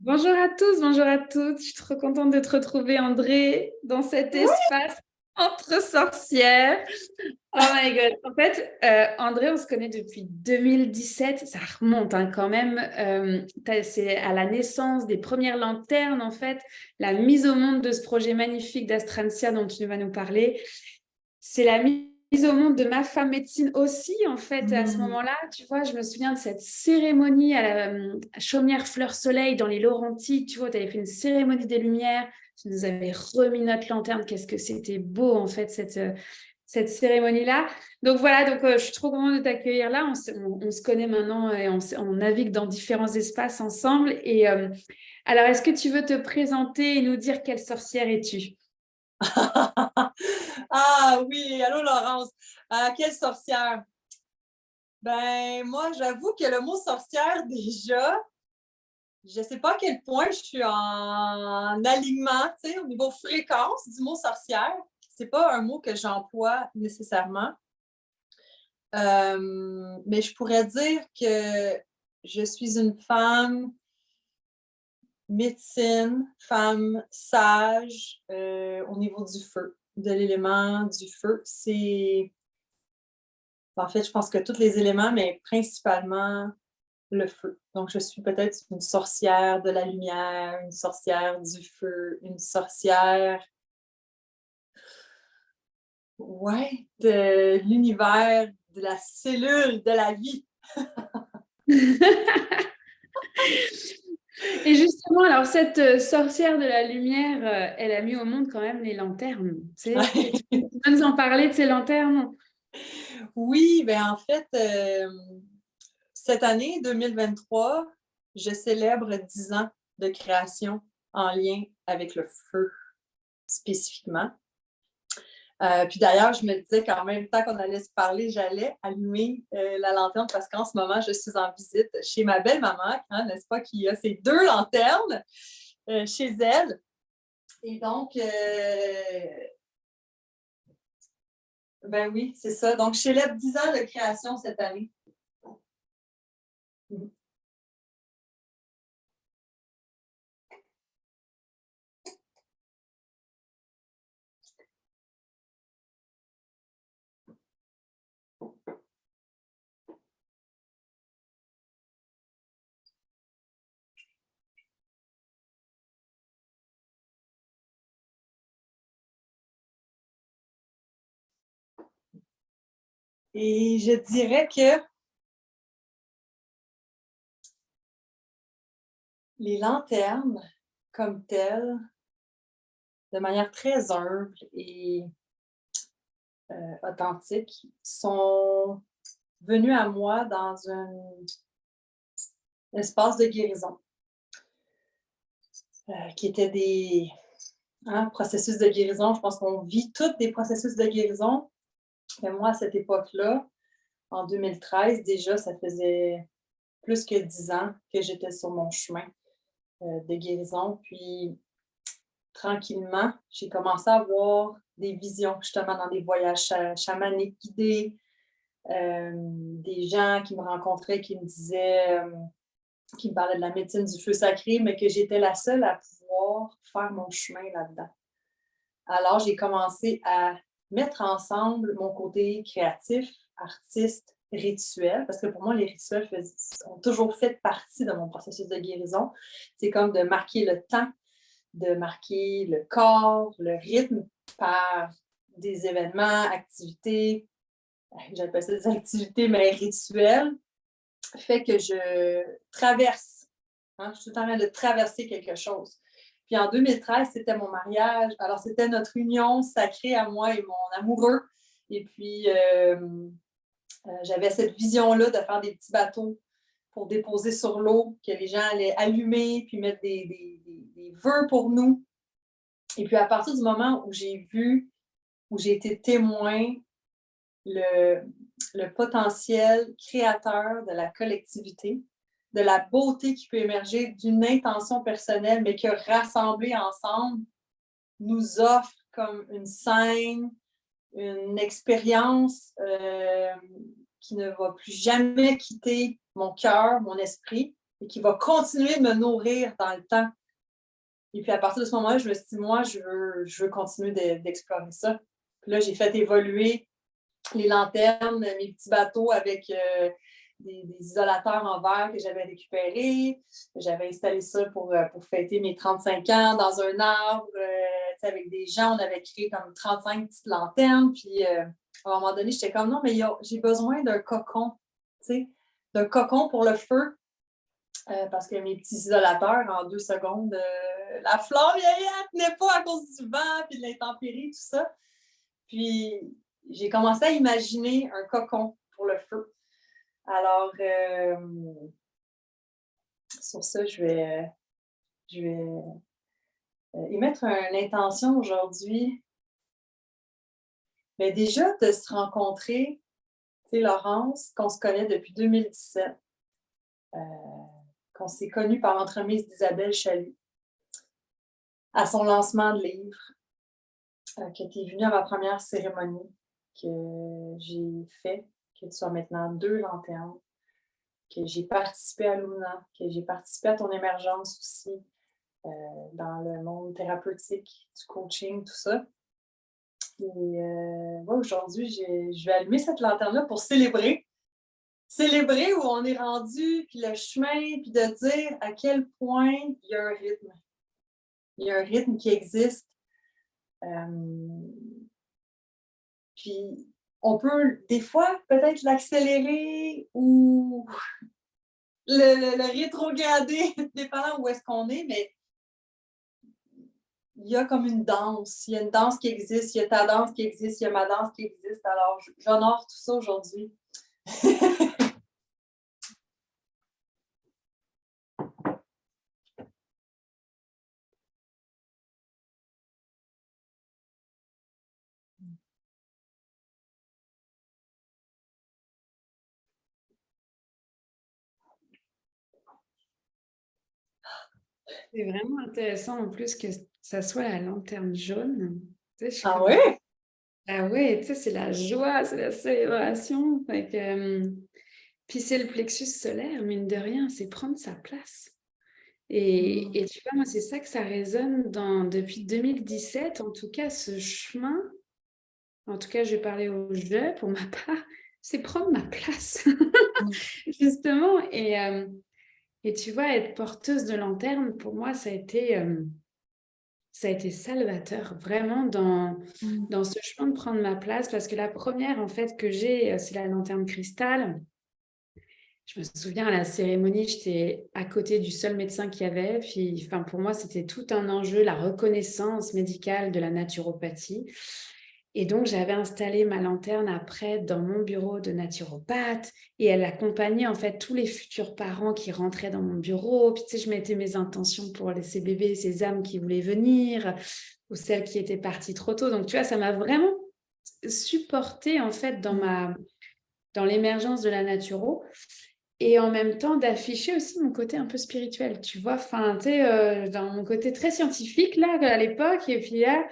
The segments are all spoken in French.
Bonjour à tous, bonjour à toutes. Je suis trop contente de te retrouver, André, dans cet espace entre sorcières. Oh my God. En fait, André, on se connaît depuis 2017. Ça remonte quand même. C'est à la naissance des premières lanternes, en fait, la mise au monde de ce projet magnifique d'Astrantia dont tu vas nous parler. C'est la mise au monde de ma femme médecine aussi, en fait. À ce Hmm. moment-là, tu vois, je me souviens de cette cérémonie à la Chaumière Fleur Soleil dans les Laurentides. Tu vois, tu avais fait une cérémonie des Lumières. Tu nous avais remis notre lanterne. Qu'est-ce que c'était beau, en fait, cette cérémonie-là. Donc voilà, je suis trop contente de t'accueillir là. On se connaît maintenant et on navigue dans différents espaces ensemble. Alors, est-ce que tu veux te présenter et nous dire quelle sorcière es-tu? Ah oui, allô Laurence. Quelle sorcière. Ben, moi, j'avoue que le mot sorcière, déjà, je ne sais pas à quel point je suis en alignement, tu sais, au niveau fréquence du mot sorcière. C'est pas un mot que j'emploie nécessairement. Mais je pourrais dire que je suis une femme médecine, femme sage, au niveau du feu, de l'élément du feu. En fait, je pense que tous les éléments, mais principalement le feu. Donc, je suis peut-être une sorcière de la lumière, une sorcière du feu, une sorcière, ouais, de l'univers, de la cellule, de la vie. Et justement, alors cette sorcière de la lumière, elle a mis au monde quand même les lanternes. Tu sais, tu peux nous en parler de ces lanternes? Oui, ben en fait, cette année 2023, je célèbre 10 ans de création en lien avec le feu spécifiquement. Puis d'ailleurs, je me disais qu'en même temps qu'on allait se parler, j'allais allumer la lanterne parce qu'en ce moment, je suis en visite chez ma belle-maman, hein, n'est-ce pas, qui a ses 2 lanternes chez elle. Et donc, ben oui, c'est ça. Donc, je célèbre 10 ans de création cette année. Mhm. Et je dirais que les lanternes, comme telles, de manière très humble et authentique, sont venues à moi dans un espace de guérison, qui était des processus de guérison. Je pense qu'on vit tous des processus de guérison. Mais moi, à cette époque-là, en 2013, déjà, ça faisait plus que 10 ans que j'étais sur mon chemin de guérison. Puis, tranquillement, j'ai commencé à avoir des visions, justement, dans des voyages chamaniques guidés, des gens qui me rencontraient, qui me disaient, qui me parlaient de la médecine du feu sacré, mais que j'étais la seule à pouvoir faire mon chemin là-dedans. Alors, j'ai commencé à mettre ensemble mon côté créatif, artiste, rituel, parce que pour moi, les rituels ont toujours fait partie de mon processus de guérison. C'est comme de marquer le temps, de marquer le corps, le rythme par des événements, activités, j'appelle ça des activités, mais rituelles, fait que je traverse. Hein, je suis tout en train de traverser quelque chose. Puis en 2013, c'était mon mariage. Alors, c'était notre union sacrée à moi et mon amoureux. Et puis, j'avais cette vision-là de faire des petits bateaux pour déposer sur l'eau, que les gens allaient allumer, puis mettre des vœux pour nous. Et puis, à partir du moment où j'ai vu, où j'ai été témoin le, le potentiel créateur de la collectivité, de la beauté qui peut émerger d'une intention personnelle, mais que rassembler ensemble nous offre comme une scène, une expérience qui ne va plus jamais quitter mon cœur, mon esprit. et qui va continuer de me nourrir dans le temps. Et puis à partir de ce moment-là, je me suis dit, moi, je veux continuer d'explorer ça. Puis là, j'ai fait évoluer les lanternes, mes petits bateaux avec des isolateurs en verre que j'avais récupérés. J'avais installé ça pour fêter mes 35 ans dans un arbre. Avec des gens, on avait créé comme 35 petites lanternes. Puis à un moment donné, j'étais comme non, mais j'ai besoin d'un cocon, d'un cocon pour le feu. Parce que mes petits isolateurs, en 2 secondes, la flamme, elle tenait pas à cause du vent, puis de l'intempérie, tout ça. Puis, j'ai commencé à imaginer un cocon pour le feu. Alors, sur ça, je vais y mettre l'intention aujourd'hui. Mais déjà, de se rencontrer, tu sais, Laurence, qu'on se connaît depuis 2017, qu'on s'est connus par l'entremise d'Isabelle Chalut, à son lancement de livre, que tu es venue à ma première cérémonie que j'ai fait, que tu as maintenant 2 lanternes, que j'ai participé à Luna, que j'ai participé à ton émergence aussi dans le monde thérapeutique, du coaching, tout ça. Et moi, aujourd'hui, je vais allumer cette lanterne-là pour célébrer. Célébrer où on est rendu, puis le chemin, puis de dire à quel point il y a un rythme. Il y a un rythme qui existe. Puis on peut des fois peut-être l'accélérer ou le rétrograder, dépendant où est-ce qu'on est, mais il y a comme une danse. Il y a une danse qui existe, il y a ta danse qui existe, il y a ma danse qui existe. Alors, j'honore tout ça aujourd'hui. C'est vraiment intéressant en plus que ça soit la lanterne jaune. Tu sais, je suis Ah comme, oui? ah ouais, tu sais, c'est la joie, c'est la célébration. Puis c'est le plexus solaire, mine de rien, c'est prendre sa place. Et tu vois, moi, c'est ça que ça résonne depuis 2017, en tout cas, ce chemin. En tout cas, je vais parler au jeu pour ma part, c'est prendre ma place, justement. Et tu vois, être porteuse de lanterne, pour moi, ça a été salvateur, vraiment, dans ce chemin de prendre ma place. Parce que la première, en fait, que j'ai, c'est la lanterne cristal. Je me souviens, à la cérémonie, j'étais à côté du seul médecin qu'il y avait. Puis, enfin, pour moi, c'était tout un enjeu, la reconnaissance médicale de la naturopathie. Et donc, j'avais installé ma lanterne après dans mon bureau de naturopathe et elle accompagnait en fait tous les futurs parents qui rentraient dans mon bureau. Puis, tu sais, je mettais mes intentions pour ces bébés, ces âmes qui voulaient venir ou celles qui étaient parties trop tôt. Donc, tu vois, ça m'a vraiment supportée en fait dans l'émergence de la naturo et en même temps d'afficher aussi mon côté un peu spirituel, tu vois. Enfin, tu sais, dans mon côté très scientifique là à l'époque et puis là,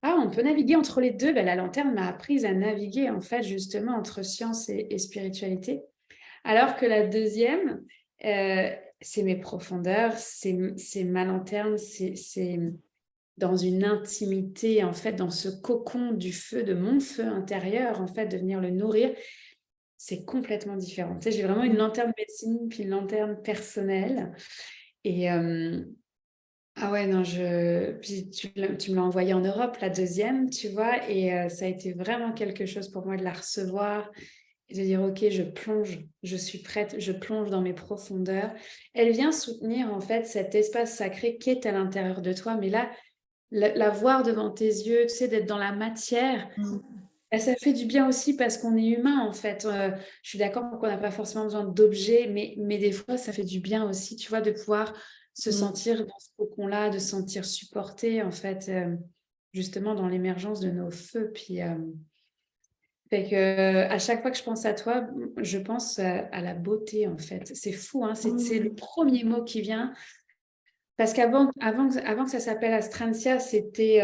on peut naviguer entre les deux. Ben, la lanterne m'a appris à naviguer, en fait, justement, entre science et spiritualité. Alors que la deuxième, c'est mes profondeurs, c'est ma lanterne, c'est dans une intimité, en fait, dans ce cocon du feu, de mon feu intérieur, en fait, de venir le nourrir. C'est complètement différent. Tu sais, j'ai vraiment une lanterne médecine, puis une lanterne personnelle. Et, ah ouais, non, puis tu me l'as envoyé en Europe, la deuxième, tu vois, et ça a été vraiment quelque chose pour moi de la recevoir et de dire, ok, je plonge, je suis prête, je plonge dans mes profondeurs. Elle vient soutenir en fait cet espace sacré qui est à l'intérieur de toi, mais là, la voir devant tes yeux, tu sais, d'être dans la matière, ça fait du bien aussi parce qu'on est humain en fait. Je suis d'accord qu'on n'a pas forcément besoin d'objets, mais des fois, ça fait du bien aussi, tu vois, de pouvoir se sentir dans ce cocon-là, de se sentir supporté en fait, justement dans l'émergence de nos feux. Puis, fait que, à chaque fois que je pense à toi, je pense à la beauté en fait. C'est fou, hein, c'est le premier mot qui vient. Parce avant que ça s'appelle Astrantia, c'était...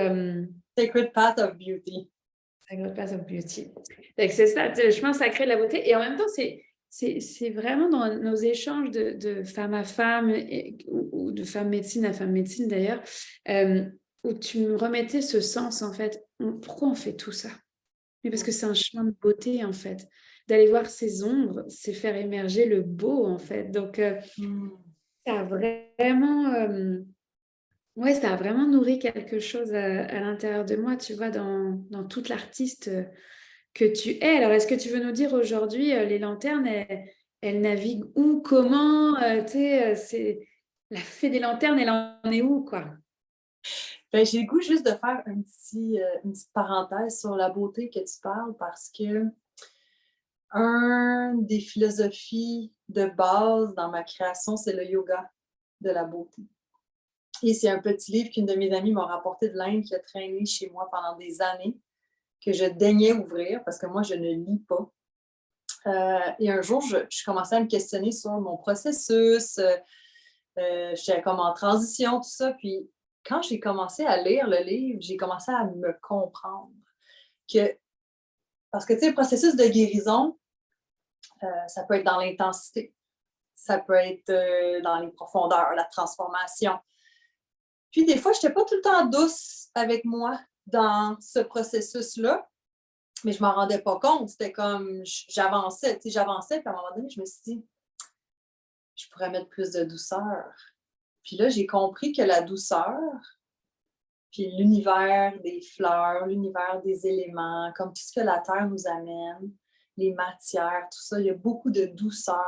Sacred Path of Beauty. Sacred Path of Beauty. Donc, c'est ça, le chemin sacré de la beauté. Et en même temps, c'est c'est vraiment dans nos échanges de femme à femme ou de femme médecine à femme médecine d'ailleurs, où tu me remettais ce sens en fait. Pourquoi on fait tout ça? Mais parce que c'est un chemin de beauté en fait. D'aller voir ses ombres, c'est faire émerger le beau en fait. Donc Mm. ça a vraiment, ouais, ça a vraiment nourri quelque chose à l'intérieur de moi, tu vois, dans toute l'artiste que tu es. Alors, est-ce que tu veux nous dire aujourd'hui, les lanternes, elles naviguent où, comment, tu sais, c'est la fée des lanternes, elle en est où, quoi? Ben, j'ai le goût juste de faire une petite parenthèse sur la beauté que tu parles parce que un des philosophies de base dans ma création, c'est le yoga de la beauté. Et c'est un petit livre qu'une de mes amies m'a rapporté de l'Inde qui a traîné chez moi pendant des années, que je daignais ouvrir parce que moi, je ne lis pas. Et un jour, je commençais à me questionner sur mon processus. J'étais comme en transition, tout ça. Puis quand j'ai commencé à lire le livre, j'ai commencé à me comprendre. Que, parce que, tu sais, le processus de guérison, ça peut être dans l'intensité, ça peut être dans les profondeurs, la transformation. Puis des fois, je n'étais pas tout le temps douce avec moi dans ce processus-là, mais je ne m'en rendais pas compte. C'était comme, j'avançais, tu sais, j'avançais, puis à un moment donné, je me suis dit, je pourrais mettre plus de douceur. Puis là, j'ai compris que la douceur, puis l'univers des fleurs, l'univers des éléments, comme tout ce que la Terre nous amène, les matières, tout ça, il y a beaucoup de douceur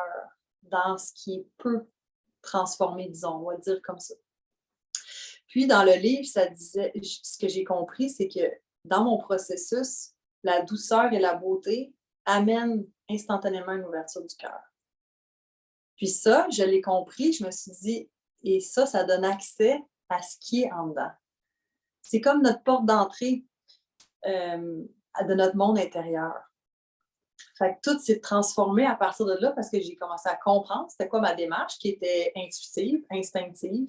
dans ce qui est peu transformé, disons, on va dire comme ça. Puis dans le livre, ça disait, ce que j'ai compris, c'est que dans mon processus, la douceur et la beauté amènent instantanément une ouverture du cœur. Puis ça, je l'ai compris, je me suis dit, et ça donne accès à ce qui est en dedans. C'est comme notre porte d'entrée de notre monde intérieur. Fait que tout s'est transformé à partir de là parce que j'ai commencé à comprendre c'était quoi ma démarche qui était intuitive, instinctive,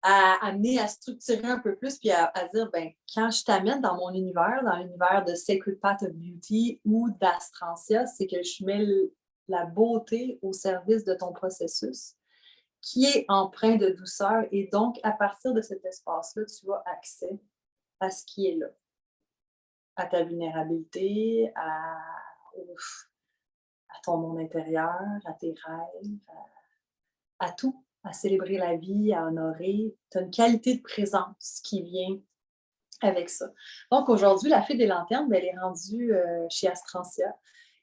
à amener à structurer un peu plus puis à dire, ben quand je t'amène dans mon univers, dans l'univers de Sacred Path of Beauty ou d'Astrantia, c'est que je mets la beauté au service de ton processus qui est empreint de douceur et donc à partir de cet espace-là, tu as accès à ce qui est là, à ta vulnérabilité, à ton monde intérieur, à tes rêves, à tout, à célébrer la vie, à honorer. Tu as une qualité de présence qui vient avec ça. Donc aujourd'hui, la fée des lanternes, ben, elle est rendue chez Astrantia.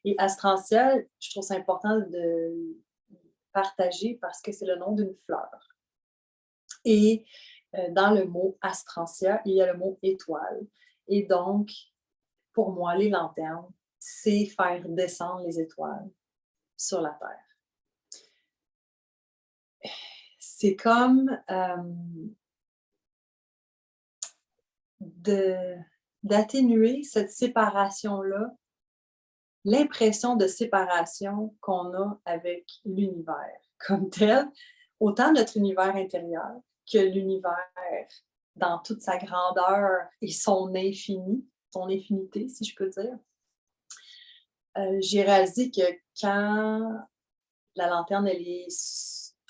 Et Astrantia, je trouve ça important de partager parce que c'est le nom d'une fleur. Et dans le mot Astrantia, il y a le mot étoile. Et donc, pour moi, les lanternes, c'est faire descendre les étoiles sur la Terre. C'est comme d'atténuer cette séparation-là, l'impression de séparation qu'on a avec l'univers comme tel, autant notre univers intérieur que l'univers dans toute sa grandeur et son infini, son infinité, si je peux dire. J'ai réalisé que quand la lanterne, elle est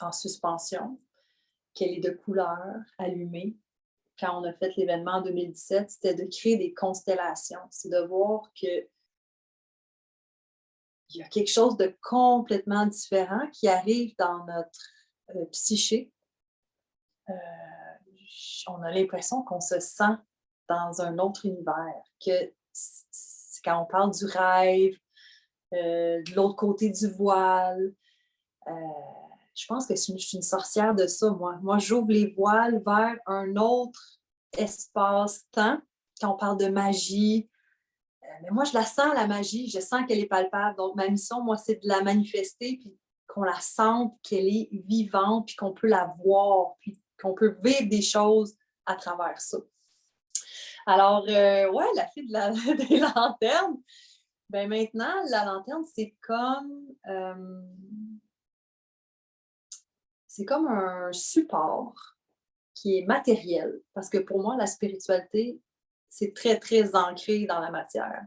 en suspension, qu'elle est de couleur allumée, quand on a fait l'événement en 2017, c'était de créer des constellations. C'est de voir qu'il y a quelque chose de complètement différent qui arrive dans notre psyché. On a l'impression qu'on se sent dans un autre univers, que quand on parle du rêve, de l'autre côté du voile, je pense que je suis une sorcière de ça, moi. Moi, j'ouvre les voiles vers un autre espace-temps. Quand on parle de magie, mais moi, je la sens, la magie. Je sens qu'elle est palpable. Donc, ma mission, moi, c'est de la manifester, puis qu'on la sente, qu'elle est vivante, puis qu'on peut la voir, puis qu'on peut vivre des choses à travers ça. Alors, ouais, la fille des lanternes. Ben maintenant, la lanterne, c'est comme un support qui est matériel. Parce que pour moi, la spiritualité, c'est très, très ancré dans la matière.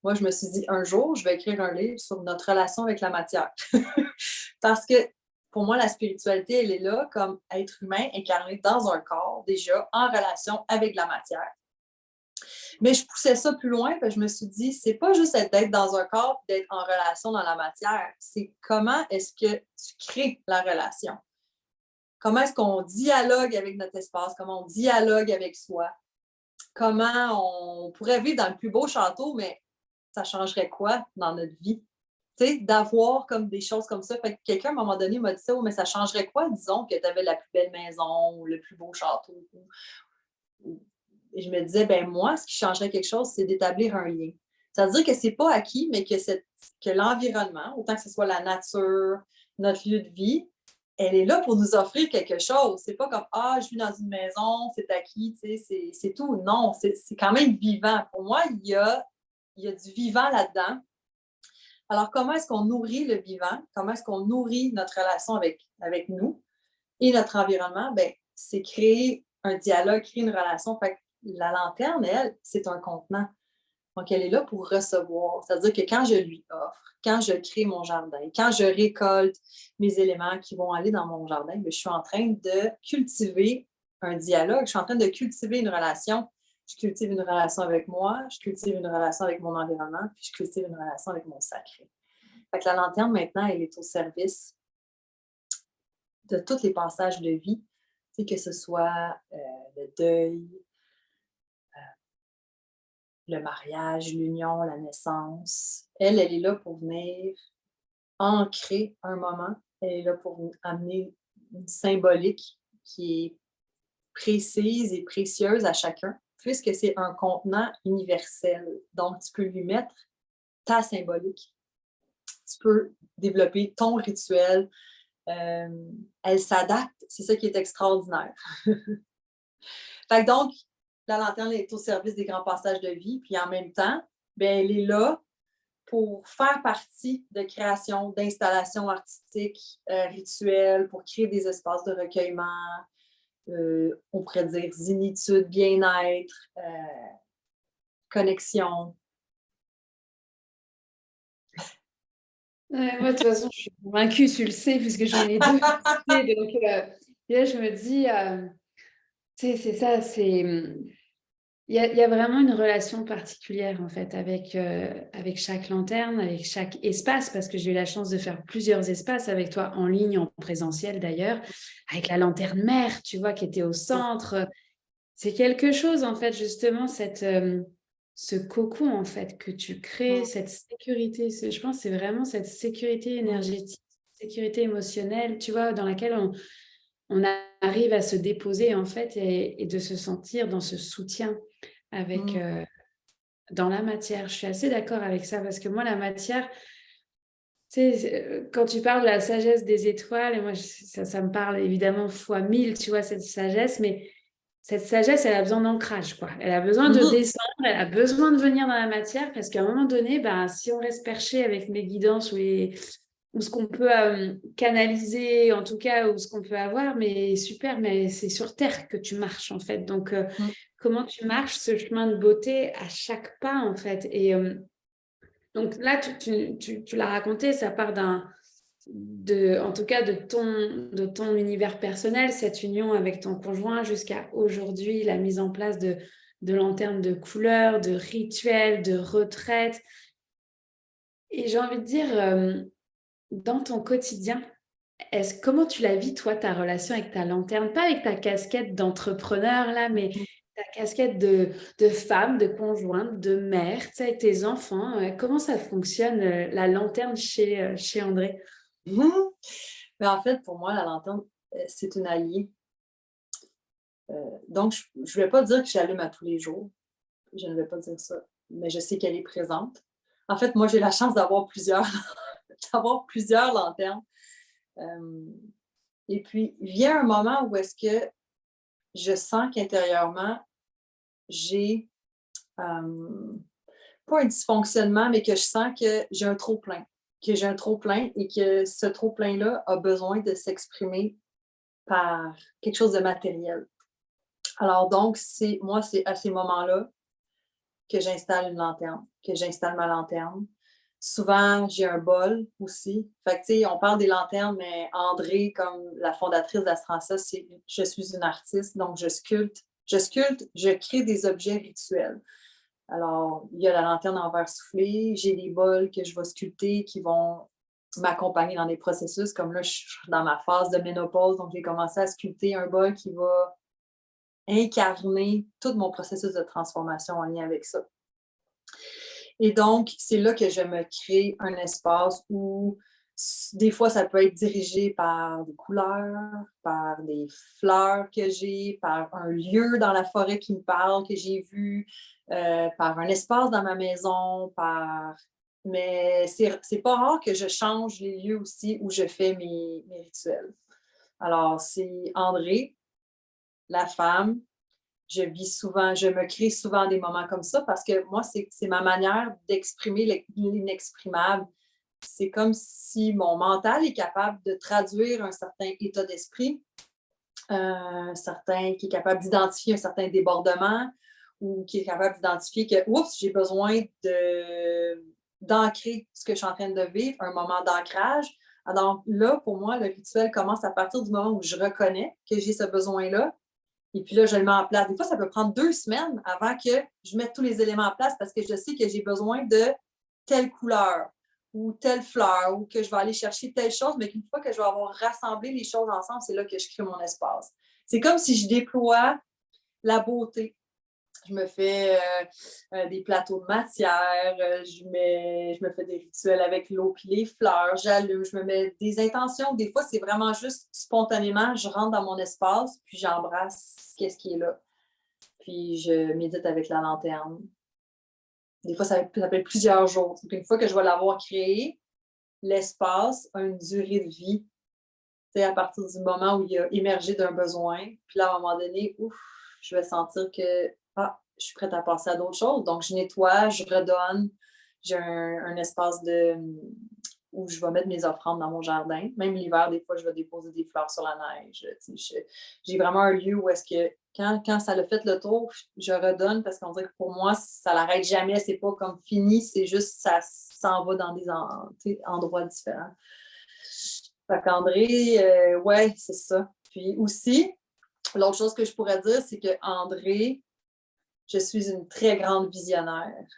moi, je me suis dit, un jour, je vais écrire un livre sur notre relation avec la matière. Parce que pour moi, la spiritualité, elle est là comme être humain incarné dans un corps, déjà en relation avec la matière. Mais je poussais ça plus loin, parce que je me suis dit, c'est pas juste d'être dans un corps et d'être en relation dans la matière, c'est comment est-ce que tu crées la relation. Comment est-ce qu'on dialogue avec notre espace, comment on dialogue avec soi, comment on pourrait vivre dans le plus beau château, mais ça changerait quoi dans notre vie? Tu sais, d'avoir comme des choses comme ça. Fait que quelqu'un, à un moment donné, m'a dit ça, oh, mais ça changerait quoi, disons, que tu avais la plus belle maison ou le plus beau château? Et je me disais, ben moi, ce qui changerait quelque chose, c'est d'établir un lien. Ça veut dire que c'est pas acquis, mais que l'environnement, autant que ce soit la nature, notre lieu de vie, elle est là pour nous offrir quelque chose. C'est pas comme, ah, je vis dans une maison, c'est acquis, tu sais, c'est tout. Non, c'est quand même vivant. Pour moi, il y a du vivant là-dedans. Alors, comment est-ce qu'on nourrit le vivant? Comment est-ce qu'on nourrit notre relation avec nous et notre environnement? Ben, c'est créer un dialogue, créer une relation. Fait que la lanterne, elle, c'est un contenant. Donc, elle est là pour recevoir. C'est-à-dire que quand je lui offre, quand je crée mon jardin, quand je récolte mes éléments qui vont aller dans mon jardin, bien, je suis en train de cultiver un dialogue, je suis en train de cultiver une relation. Je cultive une relation avec moi, je cultive une relation avec mon environnement, puis je cultive une relation avec mon sacré. Fait que la lanterne, maintenant, elle est au service de tous les passages de vie, tu sais, que ce soit le deuil, le mariage, l'union, la naissance. Elle est là pour venir ancrer un moment. Elle est là pour amener une symbolique qui est précise et précieuse à chacun, puisque c'est un contenant universel. Donc, tu peux lui mettre ta symbolique. Tu peux développer ton rituel. Elle s'adapte. C'est ça qui est extraordinaire. Fait que donc, la lanterne est au service des grands passages de vie, puis en même temps, bien, elle est là pour faire partie de création, d'installations artistiques, rituelles, pour créer des espaces de recueillement, on pourrait dire zénitude, bien-être, connexion. Ouais, moi, de toute façon, je suis convaincue, tu le sais, puisque je mets les deux. Donc, et là, je me dis, tu sais, c'est ça, il y a vraiment une relation particulière, en fait, avec chaque lanterne, avec chaque espace, parce que j'ai eu la chance de faire plusieurs espaces avec toi, en ligne, en présentiel d'ailleurs, avec la lanterne mère, tu vois, qui était au centre. C'est quelque chose, en fait, justement, ce cocon, en fait, que tu crées, cette sécurité. Je pense que c'est vraiment cette sécurité énergétique, sécurité émotionnelle, tu vois, dans laquelle on arrive à se déposer, en fait, et de se sentir dans ce soutien avec, dans la matière. Je suis assez d'accord avec ça, parce que moi, la matière, tu sais, quand tu parles de la sagesse des étoiles, et moi, ça me parle évidemment fois 1000, tu vois, cette sagesse, mais cette sagesse, elle a besoin d'ancrage, quoi. Elle a besoin de descendre, elle a besoin de venir dans la matière, parce qu'à un moment donné, ben, si on reste perché avec les guidances ou ce qu'on peut canaliser, en tout cas, ou ce qu'on peut avoir, mais super, mais c'est sur Terre que tu marches, en fait. Donc, comment tu marches ce chemin de beauté à chaque pas, en fait. Et donc là, tu l'as raconté, ça part en tout cas de ton univers personnel, cette union avec ton conjoint, jusqu'à aujourd'hui, la mise en place de lanternes de couleurs, de rituels, de retraites. Et j'ai envie de dire, dans ton quotidien, comment tu la vis, toi, ta relation avec ta lanterne? Pas avec ta casquette d'entrepreneur, là, mais ta casquette de femme, de conjointe, de mère, tu sais, avec tes enfants. Comment ça fonctionne, la lanterne chez André? Mais en fait, pour moi, la lanterne, c'est une alliée. Donc, je ne vais pas dire que j'allume à tous les jours. Je ne vais pas dire ça. Mais je sais qu'elle est présente. En fait, moi, j'ai la chance d'avoir plusieurs, d'avoir plusieurs lanternes. Et puis, vient un moment où est-ce que je sens qu'intérieurement, j'ai pas un dysfonctionnement, mais que je sens que j'ai un trop-plein. Que j'ai un trop-plein et que ce trop-plein-là a besoin de s'exprimer par quelque chose de matériel. Alors donc, c'est à ces moments-là que j'installe une lanterne, que j'installe ma lanterne. Souvent, j'ai un bol aussi. Fait que, tu sais, on parle des lanternes, mais André, comme la fondatrice d'Astrança, c'est je suis une artiste, donc je crée des objets rituels. Alors, il y a la lanterne en verre soufflé, j'ai des bols que je vais sculpter qui vont m'accompagner dans des processus. Comme là, je suis dans ma phase de ménopause, donc j'ai commencé à sculpter un bol qui va incarner tout mon processus de transformation en lien avec ça. Et donc, c'est là que je me crée un espace où des fois, ça peut être dirigé par des couleurs, par des fleurs que j'ai, par un lieu dans la forêt qui me parle, que j'ai vu, par un espace dans ma maison, par... Mais c'est pas rare que je change les lieux aussi où je fais mes rituels. Alors, c'est André, la femme. Je me crée souvent des moments comme ça parce que moi, c'est ma manière d'exprimer l'inexprimable. C'est comme si mon mental est capable de traduire un certain état d'esprit, qui est capable d'identifier un certain débordement ou qui est capable d'identifier que, oups, j'ai besoin d'ancrer ce que je suis en train de vivre, un moment d'ancrage. Alors là, pour moi, le rituel commence à partir du moment où je reconnais que j'ai ce besoin-là. Et puis là, je le mets en place. Des fois, ça peut prendre 2 semaines avant que je mette tous les éléments en place parce que je sais que j'ai besoin de telle couleur ou telle fleur ou que je vais aller chercher telle chose, mais qu'une fois que je vais avoir rassemblé les choses ensemble, c'est là que je crée mon espace. C'est comme si je déploie la beauté. Je me fais des plateaux de matière, je me fais des rituels avec l'eau puis les fleurs, j'allume, je me mets des intentions. Des fois, c'est vraiment juste spontanément, je rentre dans mon espace, puis j'embrasse qu'est-ce qui est là. Puis je médite avec la lanterne. Des fois, ça peut être plusieurs jours. Donc, une fois que je vais l'avoir créé, l'espace a une durée de vie. C'est à partir du moment où il a émergé d'un besoin. Puis là, à un moment donné, ouf, je vais sentir que je suis prête à passer à d'autres choses. Donc, je nettoie, je redonne. J'ai un espace où je vais mettre mes offrandes dans mon jardin. Même l'hiver, des fois, je vais déposer des fleurs sur la neige. J'ai vraiment un lieu où est-ce que quand ça a fait le tour, je redonne parce qu'on dirait que pour moi, ça n'arrête jamais. C'est pas comme fini, c'est juste ça s'en va dans des endroits différents. Fait qu'André, ouais, c'est ça. Puis aussi, l'autre chose que je pourrais dire, c'est que André, je suis une très grande visionnaire.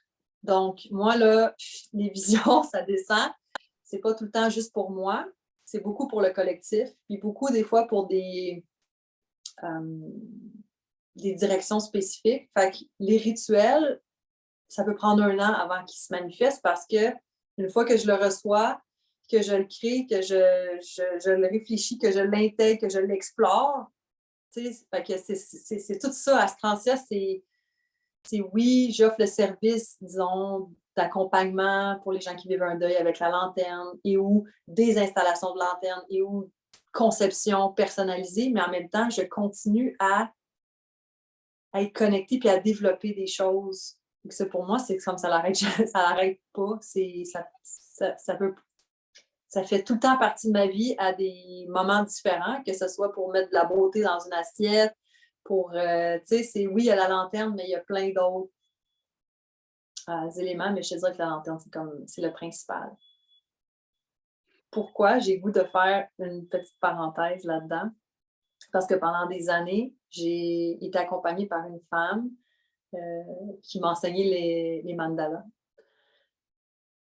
Donc, moi, là, les visions, ça descend. C'est pas tout le temps juste pour moi. C'est beaucoup pour le collectif. Puis beaucoup, des fois, pour des directions spécifiques. Fait que les rituels, ça peut prendre 1 an avant qu'ils se manifestent parce que une fois que je le reçois, que je le crée, que je le réfléchis, que je l'intègre, que je l'explore, tu sais, fait que c'est tout ça. Astrantia, c'est oui, j'offre le service, disons, d'accompagnement pour les gens qui vivent un deuil avec la lanterne et ou des installations de lanterne et ou conception personnalisée, mais en même temps, je continue à être connectée puis à développer des choses. Donc, ça, pour moi, c'est comme ça l'arrête, ça l'arrête pas. Ça fait tout le temps partie de ma vie à des moments différents, que ce soit pour mettre de la beauté dans une assiette, tu sais, oui, il y a la lanterne, mais il y a plein d'autres éléments, mais je te dirais que la lanterne, c'est le principal. Pourquoi j'ai goût de faire une petite parenthèse là-dedans? Parce que pendant des années, j'ai été accompagnée par une femme qui m'enseignait les mandalas.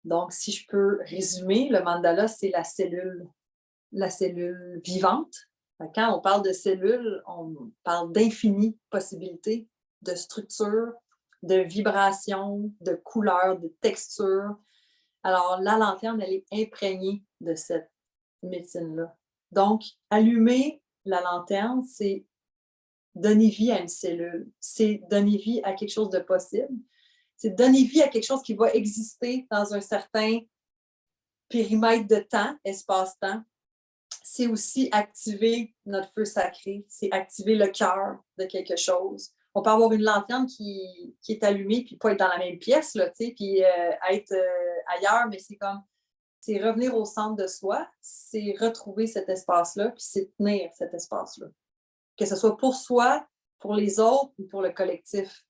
Donc, si je peux résumer, le mandala, c'est la cellule vivante. Quand on parle de cellules, on parle d'infinies possibilités de structure, de vibration, de couleur, de texture. Alors, la lanterne, elle est imprégnée de cette médecine-là. Donc, allumer la lanterne, c'est donner vie à une cellule. C'est donner vie à quelque chose de possible. C'est donner vie à quelque chose qui va exister dans un certain périmètre de temps, espace-temps. C'est aussi activer notre feu sacré, c'est activer le cœur de quelque chose. On peut avoir une lanterne qui est allumée puis pas être dans la même pièce, là, puis être ailleurs, mais c'est revenir au centre de soi, c'est retrouver cet espace-là, puis c'est tenir cet espace-là. Que ce soit pour soi, pour les autres ou pour le collectif.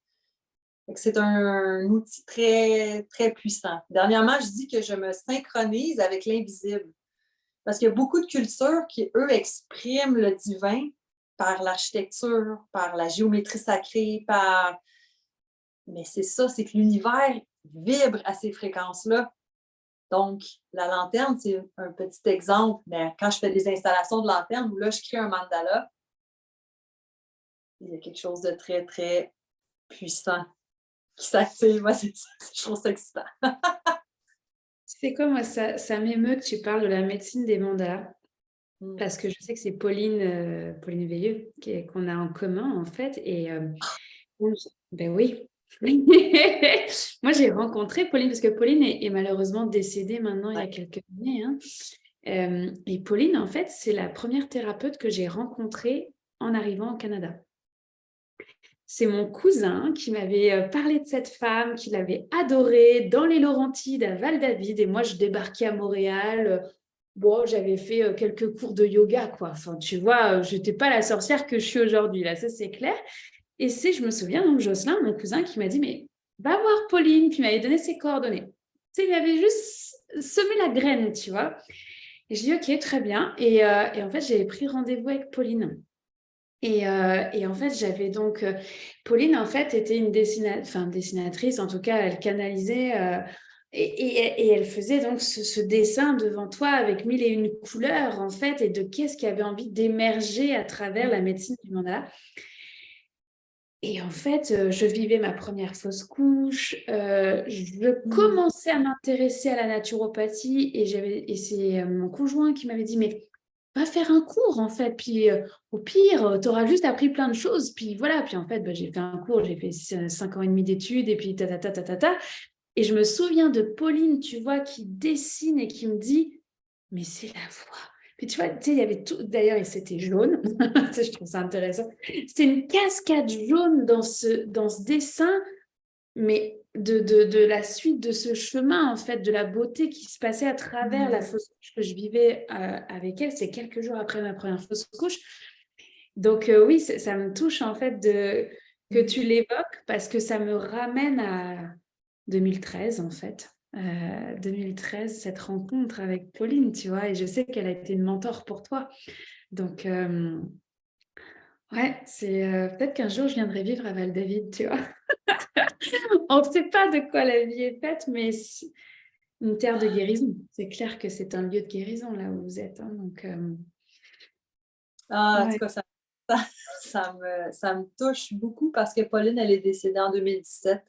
Fait que c'est un outil très, très puissant. Dernièrement, je dis que je me synchronise avec l'invisible. Parce qu'il y a beaucoup de cultures qui, eux, expriment le divin par l'architecture, par la géométrie sacrée, par... Mais c'est ça, c'est que l'univers vibre à ces fréquences-là. Donc, la lanterne, c'est un petit exemple, mais quand je fais des installations de lanterne, où là, je crée un mandala, il y a quelque chose de très, très puissant qui s'active. Moi, je trouve ça excitant. Tu sais quoi, moi, ça m'émeut que tu parles de la médecine des mandalas, parce que je sais que c'est Pauline Veilleux qu'on a en commun, en fait. Et ben oui. Moi, j'ai rencontré Pauline, parce que Pauline est malheureusement décédée maintenant il y a Ouais. quelques années, hein. Et Pauline, en fait, c'est la première thérapeute que j'ai rencontrée en arrivant au Canada. C'est mon cousin qui m'avait parlé de cette femme, qu'il avait adorée dans les Laurentides à Val-David. Et moi, je débarquais à Montréal. Bon, j'avais fait quelques cours de yoga, quoi. Enfin, tu vois, je n'étais pas la sorcière que je suis aujourd'hui, là, ça c'est clair. Et je me souviens, donc Jocelyn, mon cousin, qui m'a dit, mais va voir Pauline, puis il m'avait donné ses coordonnées. Tu sais, il m'avait juste semé la graine, tu vois. Et je dis, ok, très bien. Et en fait, j'avais pris rendez-vous avec Pauline. Et en fait, j'avais donc... Pauline, en fait, était une dessinatrice, en tout cas, elle canalisait... et elle faisait donc ce dessin devant toi avec mille et une couleurs, en fait, et de qu'est-ce qui avait envie d'émerger à travers la médecine du mandala. Et en fait, je vivais ma première fausse couche, je commençais à m'intéresser à la naturopathie et c'est mon conjoint qui m'avait dit, mais va faire un cours en fait, puis au pire, tu auras juste appris plein de choses, puis voilà, puis en fait, j'ai fait un cours, j'ai fait 5 ans et demi d'études, et puis ta. Et je me souviens de Pauline, tu vois, qui dessine et qui me dit, mais c'est la voix. Puis tu vois, tu sais, il y avait tout. D'ailleurs, c'était jaune. Je trouve ça intéressant. C'était une cascade jaune dans ce dessin, mais de la suite de ce chemin, en fait, de la beauté qui se passait à travers la fausse couche que je vivais avec elle. C'est quelques jours après ma première fausse couche. Donc, oui, ça me touche, en fait, que tu l'évoques parce que ça me ramène à 2013, en fait. 2013, cette rencontre avec Pauline, tu vois, et je sais qu'elle a été une mentor pour toi. Donc, ouais, c'est peut-être qu'un jour, je viendrai vivre à Val-David, tu vois. On ne sait pas de quoi la vie est faite, mais c'est une terre de guérison. C'est clair que c'est un lieu de guérison, là où vous êtes, hein. Donc, En tout ouais. cas, ça me touche beaucoup parce que Pauline, elle est décédée en 2017.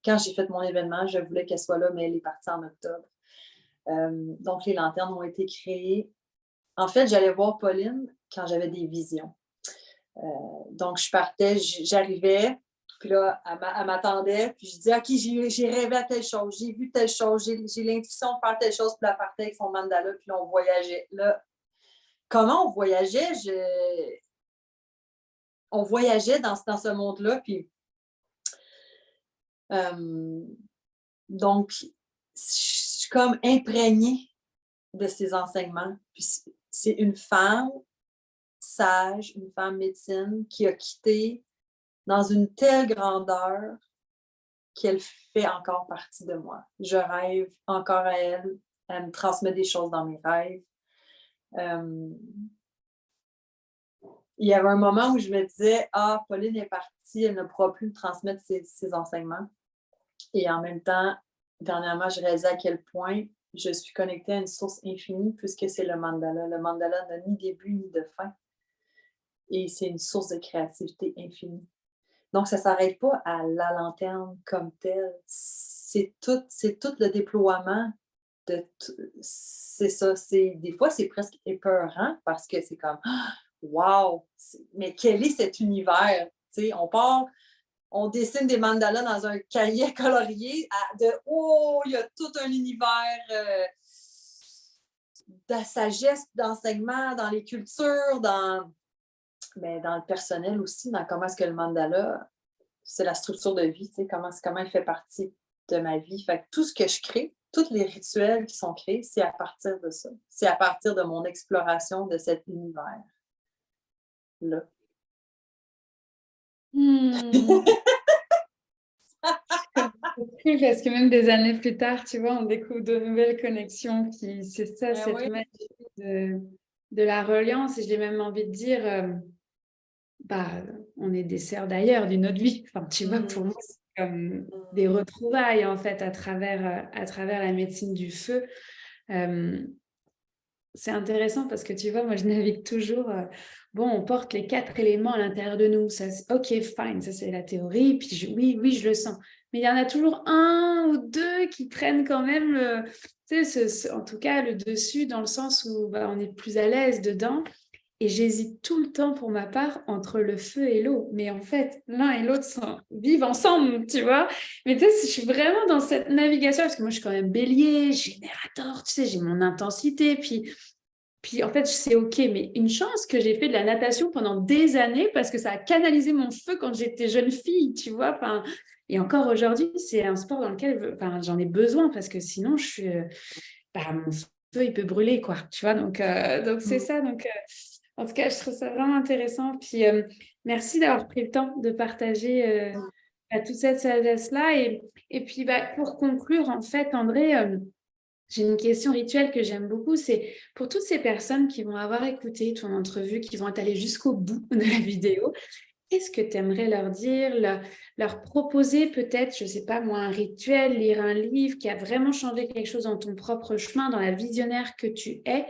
Quand j'ai fait mon événement, je voulais qu'elle soit là, mais elle est partie en octobre. Donc, les lanternes ont été créées. En fait, j'allais voir Pauline quand j'avais des visions. Donc, je partais, j'arrivais, puis là, elle m'attendait, puis je disais, OK, j'ai rêvé à telle chose, j'ai vu telle chose, j'ai l'intuition de faire telle chose, puis elle partait avec son mandala, puis là, on voyageait. Là, comment on voyageait? On voyageait dans ce monde-là, puis donc, je suis comme imprégnée de ces enseignements. Puis c'est une femme sage, une femme médecine qui a quitté dans une telle grandeur qu'elle fait encore partie de moi. Je rêve encore à elle. Elle me transmet des choses dans mes rêves. Il y avait un moment où je me disais, ah, Pauline est partie, elle ne pourra plus me transmettre ses enseignements. Et en même temps, dernièrement, je réalisais à quel point je suis connectée à une source infinie puisque c'est le mandala. Le mandala n'a ni début ni de fin. Et c'est une source de créativité infinie. Donc, ça ne s'arrête pas à la lanterne comme telle. C'est tout le déploiement de c'est ça. Des fois, c'est presque épeurant parce que c'est comme wow! Mais quel est cet univers? T'sais, on dessine des mandalas dans un cahier colorié oh, il y a tout un univers de sagesse, d'enseignement, dans les cultures, dans le personnel aussi, dans comment est-ce que le mandala, c'est la structure de vie, comment il fait partie de ma vie. Fait que tout ce que je crée, tous les rituels qui sont créés, c'est à partir de ça. C'est à partir de mon exploration de cet univers-là. Hmm. cool parce que même des années plus tard, tu vois, on découvre de nouvelles connexions. Puis c'est ça, Ben cette oui. magie de la reliance. Et j'ai même envie de dire, bah, on est des sœurs d'ailleurs d'une autre vie. Enfin, tu vois, pour Mm, moi, c'est comme des mm. retrouvailles en fait à travers la médecine du feu. Euh, c'est intéressant parce que tu vois, moi je navigue toujours. Bon, on porte les 4 éléments à l'intérieur de nous. Ça, ok, fine, ça c'est la théorie. Puis oui, oui, je le sens. Mais il y en a toujours un ou deux qui prennent quand même, tu sais, en tout cas, le dessus dans le sens où bah, on est plus à l'aise dedans. Et j'hésite tout le temps pour ma part entre le feu et l'eau. Mais en fait, l'un et l'autre vivent ensemble, tu vois. Mais tu sais, je suis vraiment dans cette navigation parce que moi, je suis quand même bélier, générateur, tu sais, j'ai mon intensité. Puis en fait, c'est OK. Mais une chance que j'ai fait de la natation pendant des années parce que ça a canalisé mon feu quand j'étais jeune fille, tu vois. Enfin, et encore aujourd'hui, c'est un sport dans lequel enfin, j'en ai besoin parce que sinon, je suis, bah, mon feu, il peut brûler, quoi. Tu vois, donc c'est ça. Donc, en tout cas, je trouve ça vraiment intéressant. Puis, merci d'avoir pris le temps de partager toute cette sagesse-là. Et puis, bah, pour conclure, en fait, André, j'ai une question rituelle que j'aime beaucoup. C'est pour toutes ces personnes qui vont avoir écouté ton entrevue, qui vont être allées jusqu'au bout de la vidéo, qu'est-ce que tu aimerais leur dire, leur proposer peut-être, je ne sais pas moi, un rituel, lire un livre qui a vraiment changé quelque chose dans ton propre chemin, dans la visionnaire que tu es?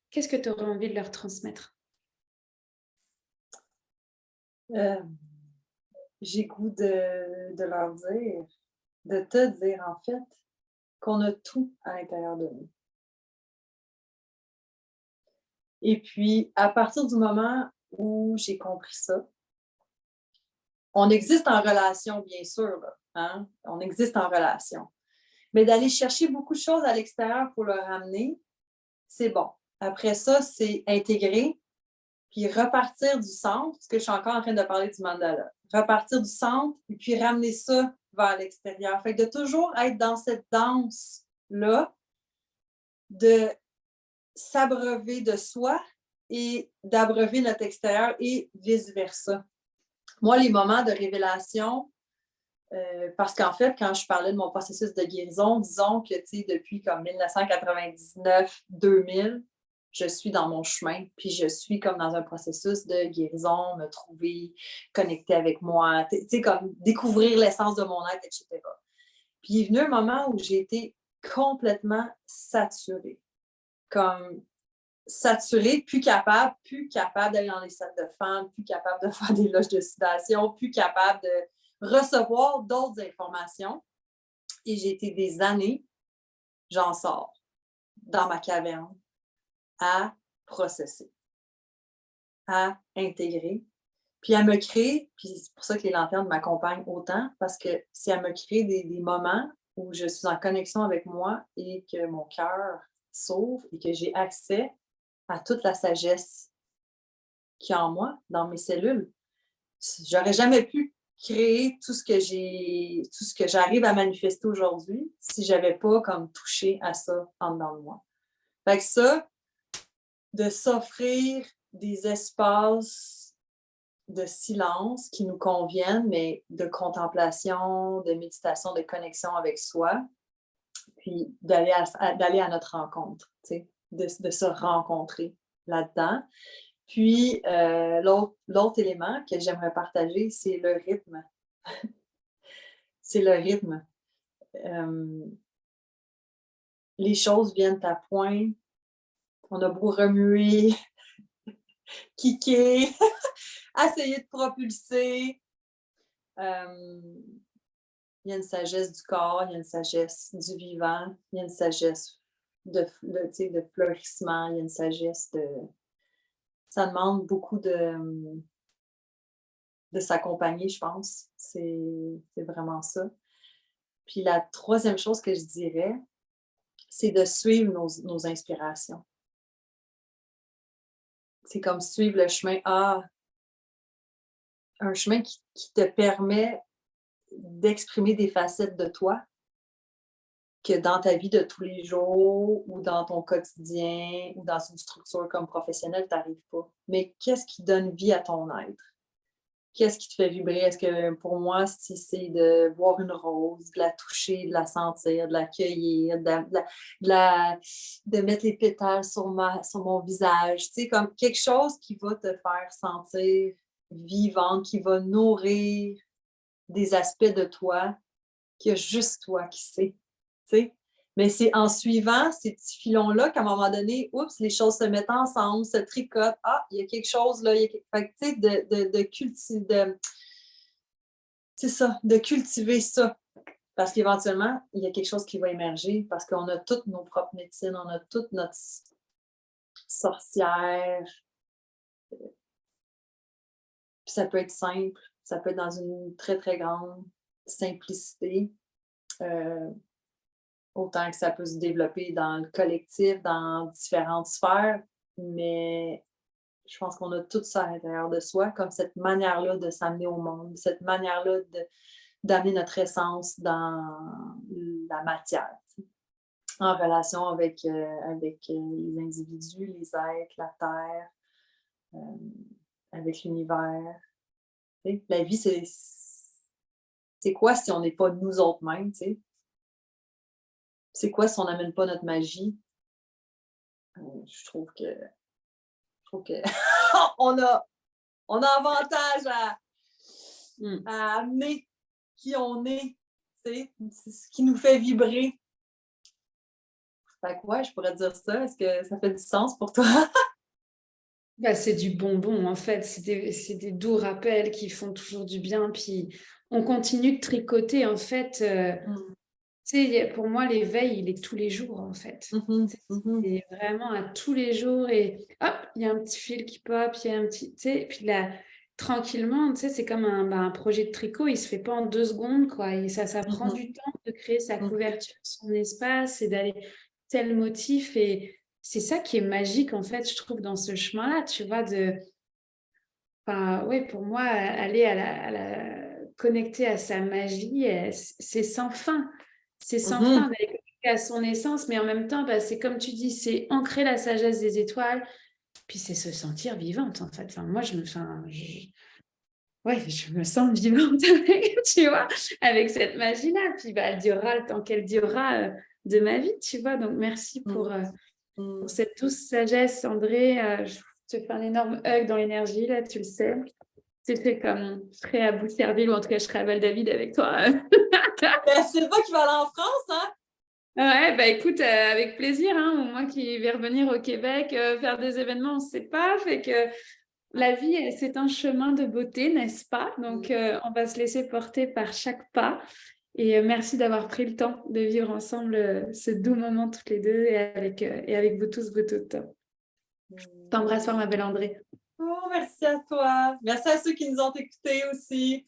Qu'est-ce que tu aurais envie de leur transmettre? Euh, j'ai goût de leur dire, de te dire en fait, qu'on a tout à l'intérieur de nous. Et puis, à partir du moment où j'ai compris ça, on existe en relation, bien sûr, là, hein? On existe en relation. Mais d'aller chercher beaucoup de choses à l'extérieur pour le ramener, c'est bon. Après ça, c'est intégrer, puis repartir du centre, parce que je suis encore en train de parler du mandala. Repartir du centre, et puis ramener ça vers l'extérieur. Fait que de toujours être dans cette danse-là, de s'abreuver de soi et d'abreuver notre extérieur et vice-versa. Moi, les moments de révélation, parce qu'en fait, quand je parlais de mon processus de guérison, disons que depuis comme 1999-2000, je suis dans mon chemin, puis je suis comme dans un processus de guérison, me trouver, connecter avec moi, comme découvrir l'essence de mon être, etc. Puis il est venu un moment où j'ai été complètement saturée. Comme saturée, plus capable d'aller dans les salles de femmes, plus capable de faire des loges de sudation, plus capable de recevoir d'autres informations. Et j'ai été des années, j'en sors, dans ma caverne, à processer, à intégrer, puis à me créer, puis c'est pour ça que les lanternes m'accompagnent autant, parce que c'est à me créer des moments où je suis en connexion avec moi et que mon cœur s'ouvre et que j'ai accès à toute la sagesse qu'il y a en moi, dans mes cellules. J'aurais jamais pu créer tout ce que j'arrive à manifester aujourd'hui si j'avais pas comme touché à ça en dedans de moi. Fait que ça, de s'offrir des espaces de silence qui nous conviennent, mais de contemplation, de méditation, de connexion avec soi, puis d'aller à notre rencontre, de se rencontrer là-dedans. Puis, l'autre élément que j'aimerais partager, c'est le rythme. C'est le rythme. Les choses viennent à point. On a beau remuer, kicker, essayer de propulser. Il y a une sagesse du corps, il y a une sagesse du vivant, il y a une sagesse de fleurissement, il y a une sagesse de... Ça demande beaucoup de s'accompagner, je pense. C'est vraiment ça. Puis la troisième chose que je dirais, c'est de suivre nos inspirations. C'est comme suivre le chemin A, un chemin qui te permet d'exprimer des facettes de toi que dans ta vie de tous les jours ou dans ton quotidien ou dans une structure comme professionnelle, tu n'arrives pas. Mais qu'est-ce qui donne vie à ton être? Qu'est-ce qui te fait vibrer? Est-ce que pour moi, si c'est de voir une rose, de la toucher, de la sentir, de la cueillir, de mettre les pétales sur mon visage, tu sais, comme quelque chose qui va te faire sentir vivante, qui va nourrir des aspects de toi qu'il y a juste toi qui sais, tu sais? Mais c'est en suivant ces petits filons-là qu'à un moment donné, oups, les choses se mettent ensemble, se tricotent. Ah, il y a quelque chose là, il y a fait que, tu sais, c'est ça, de cultiver ça. Parce qu'éventuellement, il y a quelque chose qui va émerger parce qu'on a toutes nos propres médecines, on a toute notre sorcière. Puis ça peut être simple, ça peut être dans une très, très grande simplicité. Euh, Autant que ça peut se développer dans le collectif, dans différentes sphères, mais je pense qu'on a tout ça à l'intérieur de soi, comme cette manière-là de s'amener au monde, cette manière-là d'amener notre essence dans la matière, tu sais, en relation avec les individus, les êtres, la terre, euh, avec l'univers. Tu sais. La vie, c'est quoi si on n'est pas nous autres mêmes, tu sais? C'est quoi si on n'amène pas notre magie? Je trouve que on a avantage à amener qui on est, tu sais, c'est ce qui nous fait vibrer. Fait que ouais, je pourrais dire ça. Est-ce que ça fait du sens pour toi? Bah, c'est du bonbon, en fait. C'est des doux rappels qui font toujours du bien. Puis, on continue de tricoter, en fait. Mmh. Tu sais, pour moi, l'éveil, il est tous les jours, en fait. Mmh mh. Tu sais, Mmh. c'est vraiment à tous les jours. Et hop, il y a un petit fil qui pop, il y a un petit... Tu sais, puis là, tranquillement, tu sais, c'est comme un projet de tricot. Il se fait pas en 2 secondes, quoi. Et ça prend Mmh. du temps de créer sa Mmh. couverture, son espace et d'aller tel motif. Et c'est ça qui est magique, en fait, je trouve, dans ce chemin-là, tu vois, de... Enfin, ouais, pour moi, aller connecter à sa magie, c'est sans fin. C'est sans fin Mmh. d'aller connecter à son essence, mais en même temps, bah, c'est comme tu dis, c'est ancrer la sagesse des étoiles, puis c'est se sentir vivante, en fait. Enfin, moi, ouais, je me sens vivante avec, tu vois, avec cette magie-là. Puis bah, elle durera le temps qu'elle durera de ma vie, tu vois. Donc, merci Mmh. pour Mmh. cette douce sagesse, André. Je te fais un énorme hug dans l'énergie, là, tu le sais. C'est fait comme je serai à Boucherville ou en tout cas je serai à Val-David avec toi. Ben, c'est toi qui vas aller en France, hein? Ouais, bah écoute, avec plaisir, hein, moi qui vais revenir au Québec, faire des événements, on ne sait pas, fait que Ouais. la vie, c'est un chemin de beauté, n'est-ce pas? Donc, Mmh. on va se laisser porter par chaque pas. Et merci d'avoir pris le temps de vivre ensemble ce doux moment toutes les deux et avec vous tous, vous toutes. Mmh. T'embrasse fort, ma belle André. Oh, merci à toi. Merci à ceux qui nous ont écoutés aussi.